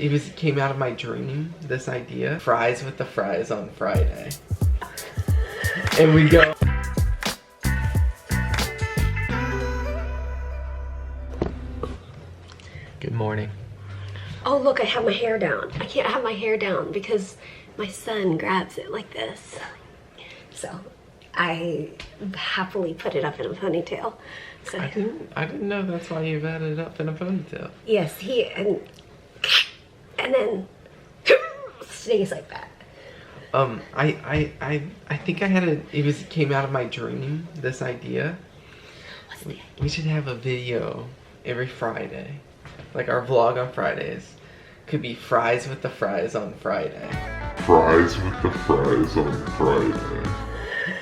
It came out of my dream, this idea. Fries with the fries on Friday. And we go. Good morning. Oh look, I have my hair down. I can't have my hair down because my son grabs it like this. So I happily put it up in a ponytail. So I didn't know that's why you've had it up in a ponytail. yes, and then stays like that. I think I had it came out of my dream, this idea. What's the idea? We should have a video every Friday. Like our vlog on Fridays. Could be fries with the fries on Friday. Fries with the fries on Friday.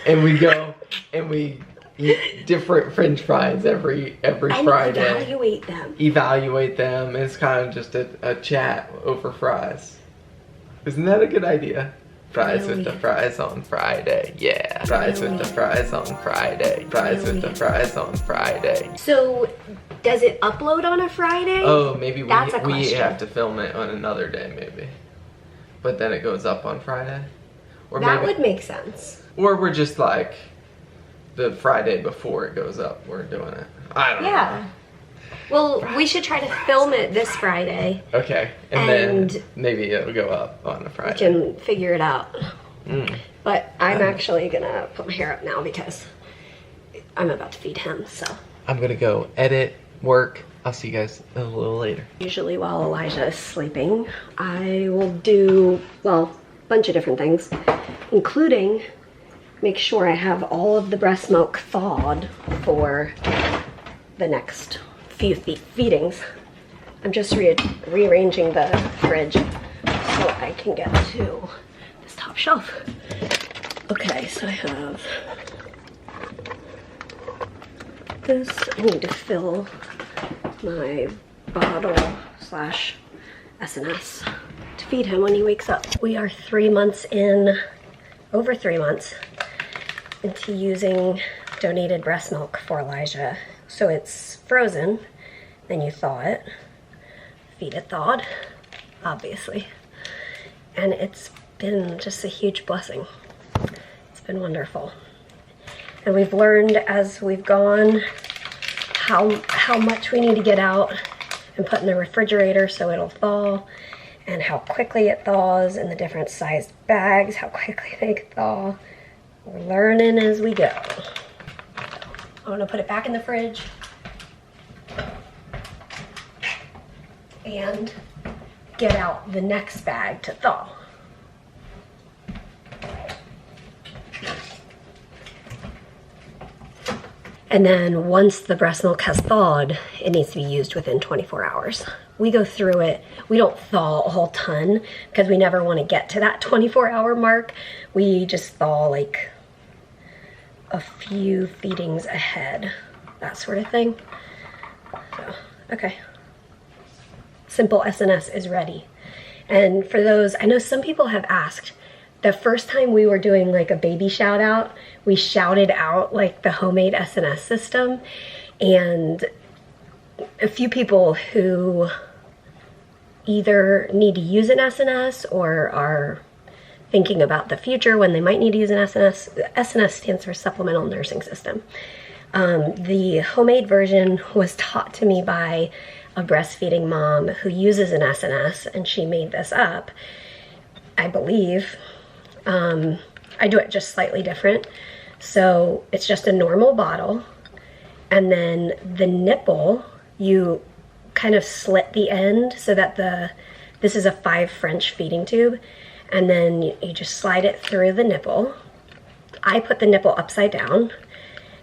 And we go and we eat different French fries every Friday. Evaluate them. Evaluate them. It's kind of just a chat over fries. Isn't that a good idea? Fries with the fries on Friday. Yeah. Fries with the fries on Friday. Fries with the fries on Friday. So does it upload on a Friday? Oh, maybe we question. have to film it on another day, maybe. But then it goes up on Friday? Or That maybe, would make sense. Or we're just like, the Friday before it goes up, we're doing it. I don't know. Yeah. Well, we should try to film it this Friday. Okay, and then maybe it'll go up on a We Friday. can figure it out. But I'm actually gonna put my hair up now because I'm about to feed him, so. I'm gonna go edit, work. I'll see you guys a little later. Usually while Elijah is sleeping, I will do, well, a bunch of different things, including make sure I have all of the breast milk thawed for the next few feedings. I'm just rearranging the fridge so I can get to this top shelf. Okay, so I have this. I need to fill my bottle slash SNS to feed him when he wakes up. We are 3 months in, over 3 months into using donated breast milk for Elijah. So it's frozen, then you thaw it, feed it thawed, obviously. And it's been just a huge blessing. It's been wonderful. And we've learned as we've gone how much we need to get out and put in the refrigerator so it'll thaw, and how quickly it thaws in the different sized bags, how quickly they thaw. We're learning as we go. I'm gonna put it back in the fridge and get out the next bag to thaw. And then once the breast milk has thawed, it needs to be used within 24 hours. We go through it. We don't thaw a whole ton because we never want to get to that 24-hour mark. We just thaw like a few feedings ahead, that sort of thing. So, okay. Simple SNS is ready. And for those, I know some people have asked, the first time we were doing like a baby shout out, we shouted out like the homemade SNS system, and a few people who either need to use an SNS or are thinking about the future when they might need to use an SNS. SNS stands for Supplemental Nursing System. The homemade version was taught to me by a breastfeeding mom who uses an SNS, and she made this up, I believe. I do it just slightly different. So it's just a normal bottle, and then the nipple, you kind of slit the end so that this is a 5 French feeding tube, and then you just slide it through the nipple. I put the nipple upside down,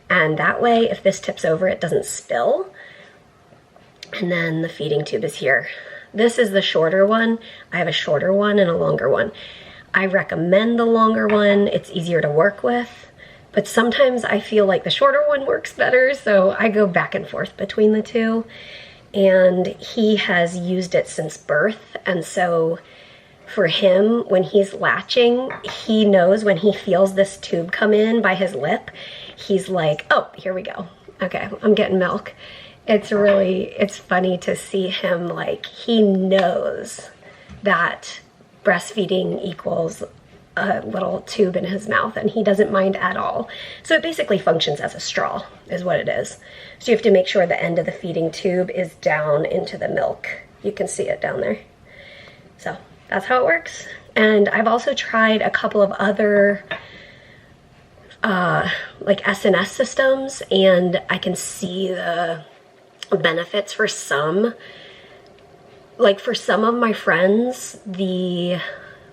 and that way if this tips over it doesn't spill. And then the feeding tube is here. This is the shorter one. I have a shorter one and a longer one. I recommend the longer one. It's easier to work with, but sometimes I feel like the shorter one works better, so I go back and forth between the two. And he has used it since birth, and so for him, when he's latching, he knows when he feels this tube come in by his lip, he's like, oh, here we go. Okay, I'm getting milk. It's funny to see him, like, he knows that breastfeeding equals a little tube in his mouth, and he doesn't mind at all. So it basically functions as a straw, is what it is. So you have to make sure the end of the feeding tube is down into the milk. You can see it down there. So that's how it works. And I've also tried a couple of other like SNS systems, and I can see the benefits for some. Like for some of my friends, the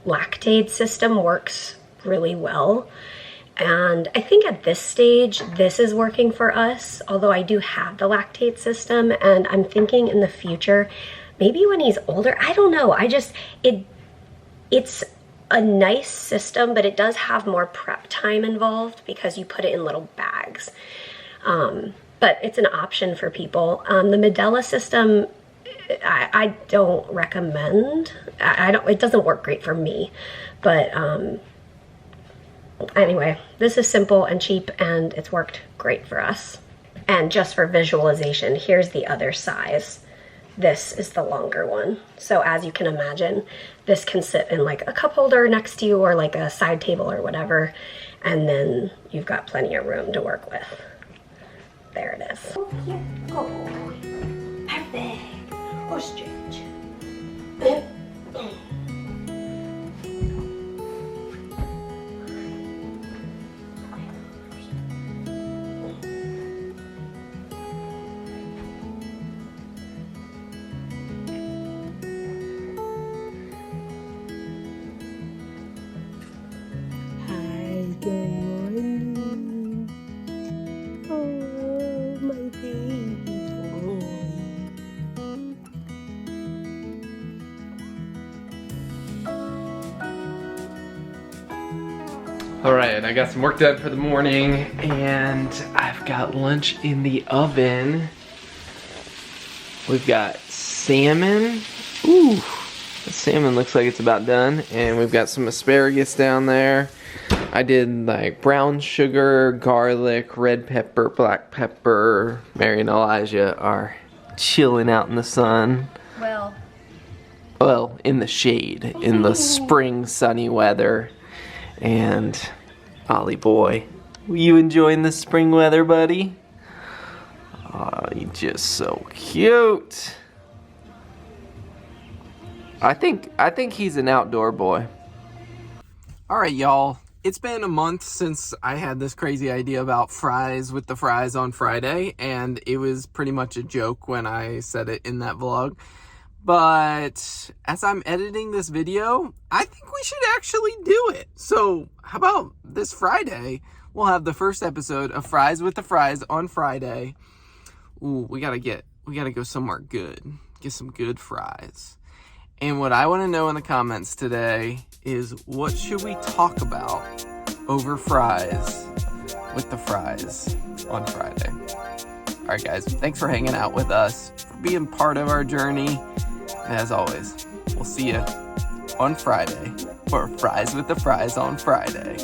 lactate system works really well. And I think at this stage, this is working for us, although I do have the lactate system, and I'm thinking in the future, maybe when he's older, I don't know. It's a nice system, but it does have more prep time involved because you put it in little bags. But it's an option for people. The Medela system, I don't recommend. It doesn't work great for me. But anyway, this is simple and cheap, and it's worked great for us. And just for visualization, here's the other size. This is the longer one. So as you can imagine, this can sit in like a cup holder next to you or like a side table or whatever. And then you've got plenty of room to work with. There it is. Oh, here. Oh, perfect. Ostrich. Alright, I got some work done for the morning, and I've got lunch in the oven. We've got salmon. Ooh, the salmon looks like it's about done. And we've got some asparagus down there. I did like brown sugar, garlic, red pepper, black pepper. Mary and Elijah are chilling out in the sun. Well, in the shade, in the spring sunny weather. And Ollie boy, you enjoying the spring weather, buddy? Oh, you're just so cute. I think he's an outdoor boy. All right, y'all. It's been a month since I had this crazy idea about fries with the fries on Friday, and it was pretty much a joke when I said it in that vlog. But as I'm editing this video, I think we should actually do it. So how about this Friday? We'll have the first episode of Fries with the Fries on Friday. Ooh, we gotta go somewhere good. Get some good fries. And what I want to know in the comments today is, what should we talk about over fries with the fries on Friday? All right, guys, thanks for hanging out with us, for being part of our journey. And as always, we'll see you on Friday for Fries with the Fries on Friday.